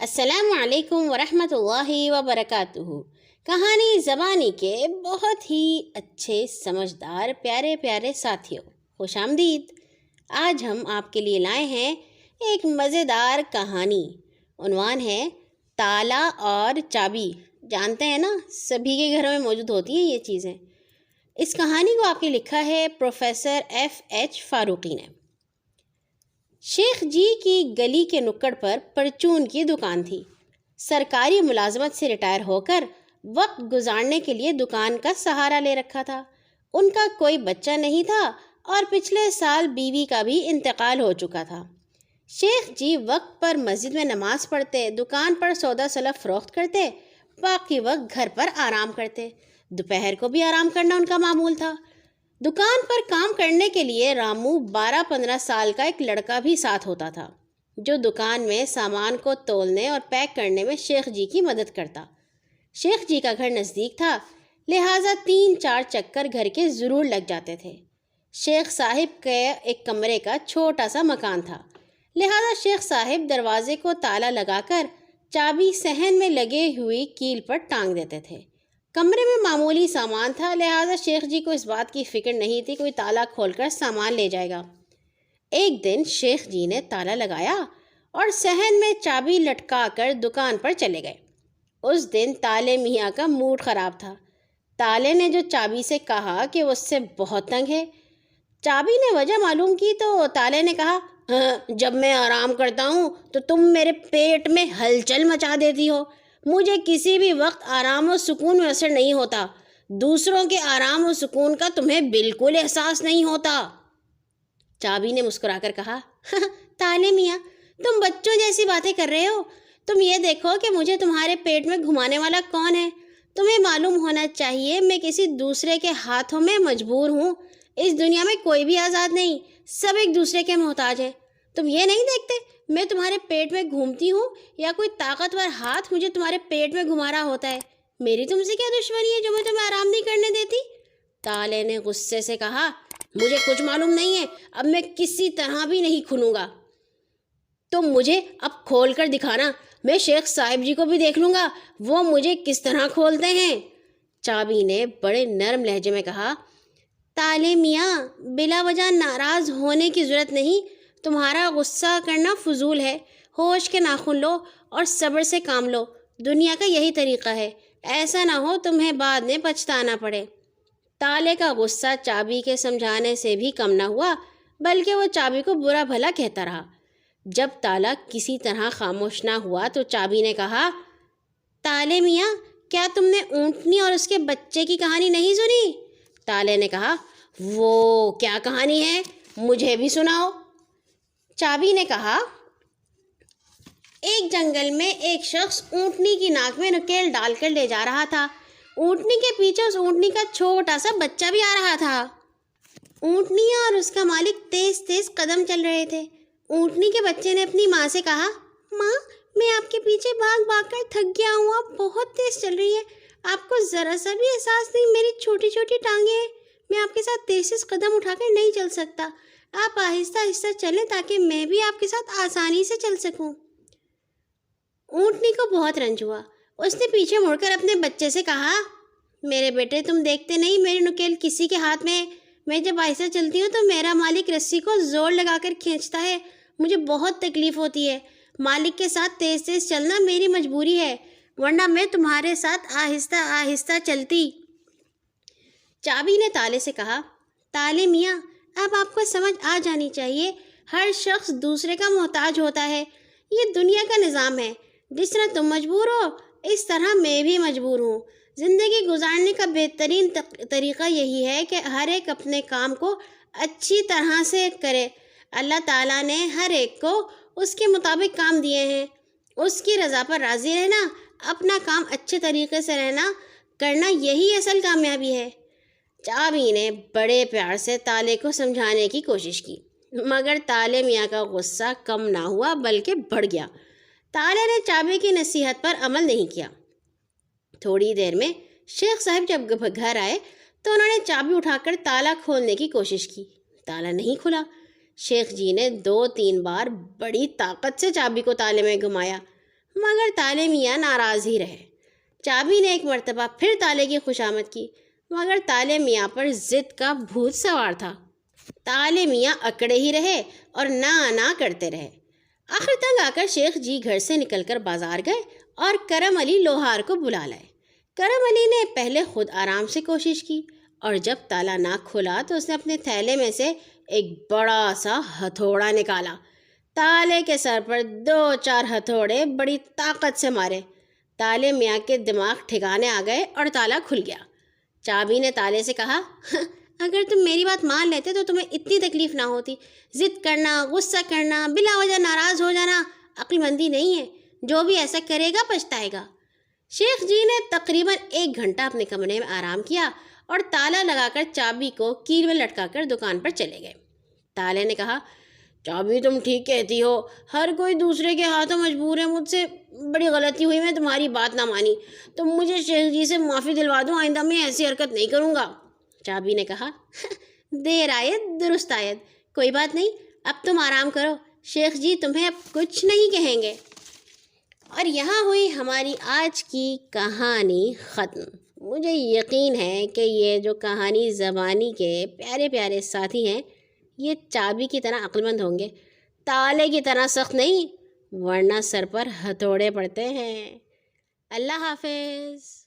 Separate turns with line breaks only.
السلام علیکم ورحمۃ اللہ وبرکاتہ۔ کہانی زبانی کے بہت ہی اچھے سمجھدار پیارے پیارے ساتھیوں، خوش آمدید۔ آج ہم آپ کے لیے لائے ہیں ایک مزیدار کہانی۔ عنوان ہے تالا اور چابی۔ جانتے ہیں نا، سبھی کے گھروں میں موجود ہوتی ہیں یہ چیزیں۔ اس کہانی کو آپ نے لکھا ہے پروفیسر FH فاروقی نے۔ شیخ جی کی گلی کے نکڑ پر پرچون کی دکان تھی۔ سرکاری ملازمت سے ریٹائر ہو کر وقت گزارنے کے لیے دکان کا سہارا لے رکھا تھا۔ ان کا کوئی بچہ نہیں تھا اور پچھلے سال بیوی کا بھی انتقال ہو چکا تھا۔ شیخ جی وقت پر مسجد میں نماز پڑھتے، دکان پر سودا سلف فروخت کرتے، باقی وقت گھر پر آرام کرتے۔ دوپہر کو بھی آرام کرنا ان کا معمول تھا۔ دکان پر کام کرنے کے لیے رامو 12-15 سال کا ایک لڑکا بھی ساتھ ہوتا تھا، جو دکان میں سامان کو تولنے اور پیک کرنے میں شیخ جی کی مدد کرتا۔ شیخ جی کا گھر نزدیک تھا، لہٰذا 3-4 چکر گھر کے ضرور لگ جاتے تھے۔ شیخ صاحب کے ایک کمرے کا چھوٹا سا مکان تھا، لہٰذا شیخ صاحب دروازے کو تالا لگا کر چابی صحن میں لگے ہوئی کیل پر ٹانگ دیتے تھے۔ کمرے میں معمولی سامان تھا، لہٰذا شیخ جی کو اس بات کی فکر نہیں تھی کوئی تالا کھول کر سامان لے جائے گا۔ ایک دن شیخ جی نے تالا لگایا اور صحن میں چابی لٹکا کر دکان پر چلے گئے۔ اس دن تالے میاں کا موڈ خراب تھا۔ تالے نے جو چابی سے کہا کہ وہ اس سے بہت تنگ ہے۔ چابی نے وجہ معلوم کی تو تالے نے کہا، جب میں آرام کرتا ہوں تو تم میرے پیٹ میں ہلچل مچا دیتی ہو۔ مجھے کسی بھی وقت آرام و سکون میں اثر نہیں ہوتا۔ دوسروں کے آرام و سکون کا تمہیں بالکل احساس نہیں ہوتا۔ چابی نے مسکرا کر کہا، تالے میاں تم بچوں جیسی باتیں کر رہے ہو۔ تم یہ دیکھو کہ مجھے تمہارے پیٹ میں گھمانے والا کون ہے۔ تمہیں معلوم ہونا چاہیے میں کسی دوسرے کے ہاتھوں میں مجبور ہوں۔ اس دنیا میں کوئی بھی آزاد نہیں، سب ایک دوسرے کے محتاج ہیں۔ تم یہ نہیں دیکھتے میں تمہارے پیٹ میں گھومتی ہوں یا کوئی طاقتور ہاتھ مجھے تمہارے پیٹ میں گھما رہا ہوتا ہے؟ میری تم سے کیا دشمنی ہے جو میں تمہیں آرام نہیں کرنے دیتی؟ تالے نے غصے سے کہا، مجھے کچھ معلوم نہیں ہے، اب میں کسی طرح بھی نہیں کھلوں گا۔ تم مجھے اب کھول کر دکھانا، میں شیخ صاحب جی کو بھی دیکھ لوں گا وہ مجھے کس طرح کھولتے ہیں۔ چابی نے بڑے نرم لہجے میں کہا، تالے میاں بلا وجہ ناراض ہونے کی ضرورت نہیں، تمہارا غصہ کرنا فضول ہے۔ ہوش کے ناخن لو اور صبر سے کام لو، دنیا کا یہی طریقہ ہے، ایسا نہ ہو تمہیں بعد میں پچھتانا پڑے۔ تالے کا غصہ چابی کے سمجھانے سے بھی کم نہ ہوا، بلکہ وہ چابی کو برا بھلا کہتا رہا۔ جب تالا کسی طرح خاموش نہ ہوا تو چابی نے کہا، تالے میاں کیا تم نے اونٹنی اور اس کے بچے کی کہانی نہیں سنی؟ تالے نے کہا، وہ کیا کہانی ہے، مجھے بھی سناؤ۔ چابی نے کہا، ایک جنگل میں ایک شخص اونٹنی کی ناک میں نکیل ڈال کر لے جا رہا تھا۔ اونٹنی کے پیچھے اس اونٹنی کا چھوٹا سا بچہ بھی آ رہا تھا۔ اونٹنی اور اس کا مالک تیز تیز قدم چل رہے تھے۔ اونٹنی کے بچے نے اپنی ماں سے کہا، ماں میں آپ کے پیچھے بھاگ بھاگ کر تھک گیا ہوں، آپ بہت تیز چل رہی ہے، آپ کو ذرا سا بھی احساس نہیں میری چھوٹی چھوٹی ٹانگیں ہیں، میں آپ کے ساتھ تیز تیز قدم اٹھا کر نہیں چل سکتا، آپ آہستہ آہستہ چلیں تاکہ میں بھی آپ کے ساتھ آسانی سے چل سکوں۔ اونٹنی کو بہت رنج ہوا، اس نے پیچھے مڑ کر اپنے بچے سے کہا، میرے بیٹے تم دیکھتے نہیں میری نکیل کسی کے ہاتھ میں ہے، میں جب آہستہ چلتی ہوں تو میرا مالک رسی کو زور لگا کر کھینچتا ہے، مجھے بہت تکلیف ہوتی ہے، مالک کے ساتھ تیز تیز چلنا میری مجبوری ہے، ورنہ میں تمہارے ساتھ آہستہ آہستہ چلتی۔ چابی نے تالے سے کہا، تالے میاں اب آپ کو سمجھ آ جانی چاہیے، ہر شخص دوسرے کا محتاج ہوتا ہے، یہ دنیا کا نظام ہے، جس طرح تم مجبور ہو اس طرح میں بھی مجبور ہوں۔ زندگی گزارنے کا بہترین طریقہ یہی ہے کہ ہر ایک اپنے کام کو اچھی طرح سے کرے۔ اللہ تعالیٰ نے ہر ایک کو اس کے مطابق کام دیے ہیں، اس کی رضا پر راضی رہنا، اپنا کام اچھے طریقے سے کرنا یہی اصل کامیابی ہے۔ چابی نے بڑے پیار سے تالے کو سمجھانے کی کوشش کی، مگر تالے میاں کا غصہ کم نہ ہوا بلکہ بڑھ گیا۔ تالے نے چابی کی نصیحت پر عمل نہیں کیا۔ تھوڑی دیر میں شیخ صاحب جب گھر آئے تو انہوں نے چابی اٹھا کر تالا کھولنے کی کوشش کی، تالا نہیں کھلا۔ شیخ جی نے 2-3 بار بڑی طاقت سے چابی کو تالے میں گھمایا، مگر تالے میاں ناراض ہی رہے۔ چابی نے ایک مرتبہ پھر تالے کی خوشامد کی، مگر تالے میاں پر ضد کا بھوت سوار تھا۔ تالے میاں اکڑے ہی رہے اور نا کرتے رہے۔ آخر تنگ آ کر شیخ جی گھر سے نکل کر بازار گئے اور کرم علی لوہار کو بلا لائے۔ کرم علی نے پہلے خود آرام سے کوشش کی اور جب تالا نہ کھلا تو اس نے اپنے تھیلے میں سے ایک بڑا سا ہتھوڑا نکالا۔ تالے کے سر پر 2-4 ہتھوڑے بڑی طاقت سے مارے۔ تالے میاں کے دماغ ٹھکانے آ گئے اور تالا کھل گیا۔ چابی نے تالے سے کہا، اگر تم میری بات مان لیتے تو تمہیں اتنی تکلیف نہ ہوتی۔ ضد کرنا، غصہ کرنا، بلا وجہ ناراض ہو جانا عقل مندی نہیں ہے۔ جو بھی ایسا کرے گا پچھتائے گا۔ شیخ جی نے تقریباً 1 گھنٹہ اپنے کمرے میں آرام کیا اور تالا لگا کر چابی کو کیل میں لٹکا کر دکان پر چلے گئے۔ تالے نے کہا، چابی تم ٹھیک کہتی ہو، ہر کوئی دوسرے کے ہاتھوں مجبور ہے۔ مجھ سے بڑی غلطی ہوئی، میں تمہاری بات نہ مانی۔ تم مجھے شیخ جی سے معافی دلوا دو، آئندہ میں ایسی حرکت نہیں کروں گا۔ چابی نے کہا، دیر آید درست آید، کوئی بات نہیں، اب تم آرام کرو، شیخ جی تمہیں اب کچھ نہیں کہیں گے۔ اور یہاں ہوئی ہماری آج کی کہانی ختم۔ مجھے یقین ہے کہ یہ جو کہانی زبانی کے پیارے پیارے ساتھی ہیں، یہ چابی کی طرح عقل مند ہوں گے، تالے کی طرح سخت نہیں، ورنہ سر پر ہتھوڑے پڑتے ہیں۔ اللہ حافظ۔